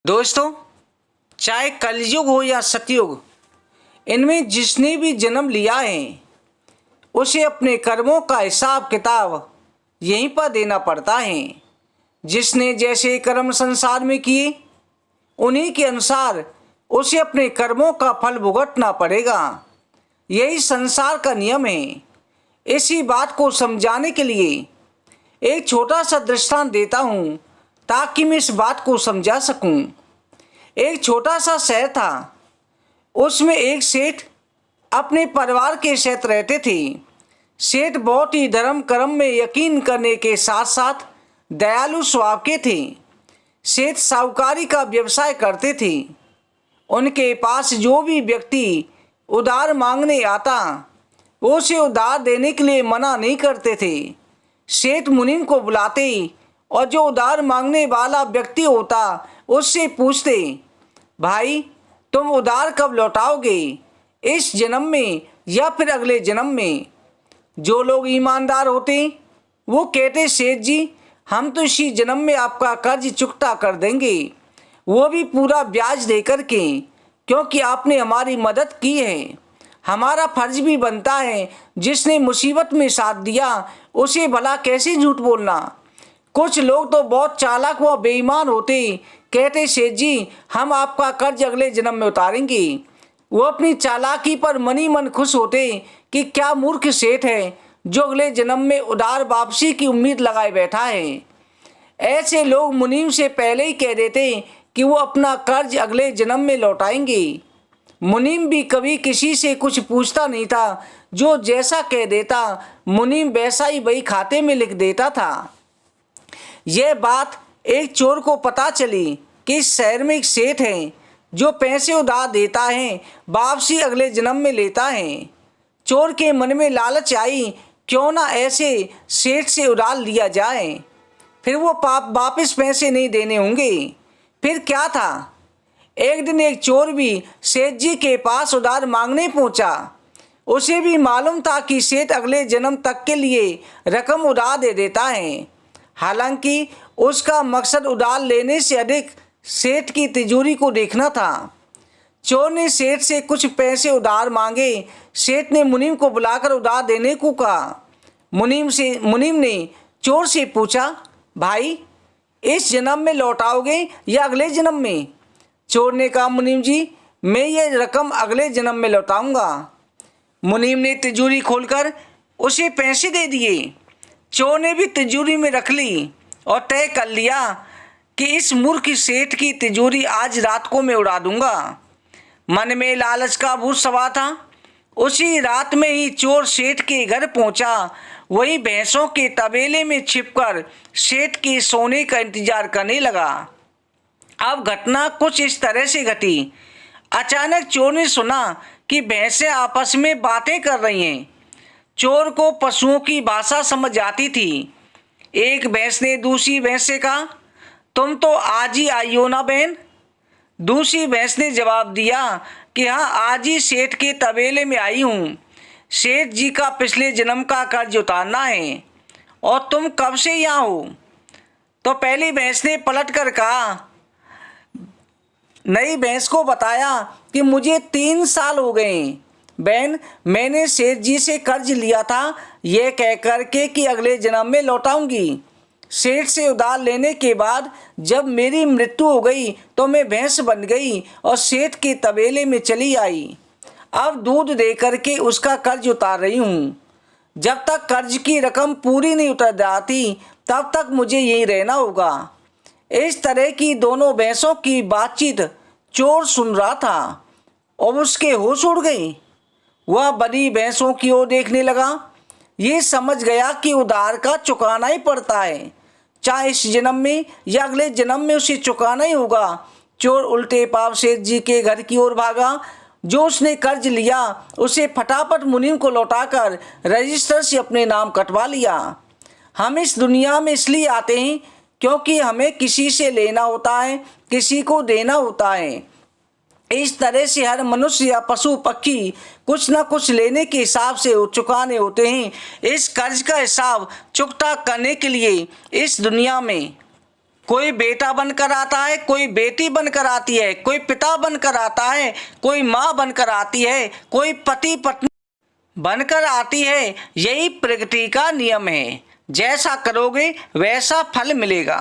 दोस्तों, चाहे कलयुग हो या सतयुग, इनमें जिसने भी जन्म लिया है उसे अपने कर्मों का हिसाब किताब यहीं पर देना पड़ता है। जिसने जैसे कर्म संसार में किए उन्हीं के अनुसार उसे अपने कर्मों का फल भुगतना पड़ेगा। यही संसार का नियम है। इसी बात को समझाने के लिए एक छोटा सा दृष्टांत देता हूँ ताकि मैं इस बात को समझा सकूं। एक छोटा सा शहर था। उसमें एक सेठ अपने परिवार के साथ रहते थे। सेठ बहुत ही धर्म कर्म में यकीन करने के साथ साथ दयालु स्वभाव के थे। सेठ साहूकारी का व्यवसाय करते थे। उनके पास जो भी व्यक्ति उधार मांगने आता वो उसे उधार देने के लिए मना नहीं करते थे। सेठ मुनीम को बुलाते और जो उधार मांगने वाला व्यक्ति होता उससे पूछते, भाई तुम उधार कब लौटाओगे, इस जन्म में या फिर अगले जन्म में। जो लोग ईमानदार होते वो कहते, सेठ जी हम तो इसी जन्म में आपका कर्ज चुकता कर देंगे, वो भी पूरा ब्याज दे कर के, क्योंकि आपने हमारी मदद की है। हमारा फर्ज भी बनता है, जिसने मुसीबत में साथ दिया उसे भला कैसे झूठ बोलना। कुछ लोग तो बहुत चालाक व बेईमान होते, कहते सेठ जी हम आपका कर्ज अगले जन्म में उतारेंगे। वो अपनी चालाकी पर मनी मन खुश होते कि क्या मूर्ख सेठ है जो अगले जन्म में उधार वापसी की उम्मीद लगाए बैठा है। ऐसे लोग मुनीम से पहले ही कह देते कि वो अपना कर्ज अगले जन्म में लौटाएंगे। मुनीम भी कभी किसी से कुछ पूछता नहीं था। जो जैसा कह देता मुनीम वैसा ही वही खाते में लिख देता था। यह बात एक चोर को पता चली कि इस शहर में एक सेठ है जो पैसे उधार देता है, वापसी अगले जन्म में लेता है। चोर के मन में लालच आई, क्यों ना ऐसे सेठ से उधार लिया जाए, फिर वो वापस पैसे नहीं देने होंगे। फिर क्या था, एक दिन एक चोर भी सेठ जी के पास उधार मांगने पहुंचा। उसे भी मालूम था कि सेठ अगले जन्म तक के लिए रकम उधार दे देता है। हालांकि उसका मकसद उधार लेने से अधिक सेठ की तिजोरी को देखना था। चोर ने सेठ से कुछ पैसे उधार मांगे। सेठ ने मुनीम को बुलाकर उधार देने को कहा। मुनीम ने चोर से पूछा, भाई इस जन्म में लौटाओगे या अगले जन्म में। चोर ने कहा, मुनीम जी मैं ये रकम अगले जन्म में लौटाऊंगा। मुनीम ने तिजोरी खोलकर उसे पैसे दे दिए। चोर ने भी तिजोरी में रख ली और तय कर लिया कि इस मूर्ख सेठ की तिजोरी आज रात को मैं उड़ा दूंगा। मन में लालच का भूत सवार था। उसी रात में ही चोर सेठ के घर पहुंचा। वही भैंसों के तबेले में छिपकर सेठ के सोने का इंतजार करने लगा। अब घटना कुछ इस तरह से घटी। अचानक चोर ने सुना कि भैंसें आपस में बातें कर रही हैं। चोर को पशुओं की भाषा समझ आती थी। एक भैंस ने दूसरी भैंस से कहा, तुम तो आज ही आई हो ना बहन। दूसरी भैंस ने जवाब दिया कि हाँ आज ही सेठ के तबेले में आई हूँ। सेठ जी का पिछले जन्म का कर्ज उतारना है। और तुम कब से यहाँ हो। तो पहली भैंस ने पलट कर कहा, नई भैंस को बताया कि मुझे 3 साल हो गए बहन, मैंने सेठ जी से कर्ज लिया था यह कह कर के कि अगले जन्म में लौटाऊंगी। सेठ से उधार लेने के बाद जब मेरी मृत्यु हो गई तो मैं भैंस बन गई और सेठ के तबेले में चली आई। अब दूध दे कर के उसका कर्ज उतार रही हूँ। जब तक कर्ज की रकम पूरी नहीं उतर जाती तब तक मुझे यहीं रहना होगा। इस तरह की दोनों भैंसों की बातचीत चोर सुन रहा था और उसके होश उड़ गई। वह बड़ी भैंसों की ओर देखने लगा। ये समझ गया कि उधार का चुकाना ही पड़ता है, चाहे इस जन्म में या अगले जन्म में उसे चुकाना ही होगा। चोर उल्टे पांव सेठ जी के घर की ओर भागा। जो उसने कर्ज लिया उसे फटाफट मुनीम को लौटाकर रजिस्टर से अपने नाम कटवा लिया। हम इस दुनिया में इसलिए आते हैं क्योंकि हमें किसी से लेना होता है, किसी को देना होता है। इस तरह से हर मनुष्य या पशु पक्षी कुछ न कुछ लेने के हिसाब से चुकाने होते हैं। इस कर्ज का हिसाब चुकता करने के लिए इस दुनिया में कोई बेटा बनकर आता है, कोई बेटी बनकर आती है, कोई पिता बनकर आता है, कोई माँ बनकर आती है, कोई पति पत्नी बनकर आती है। यही प्रकृति का नियम है। जैसा करोगे वैसा फल मिलेगा।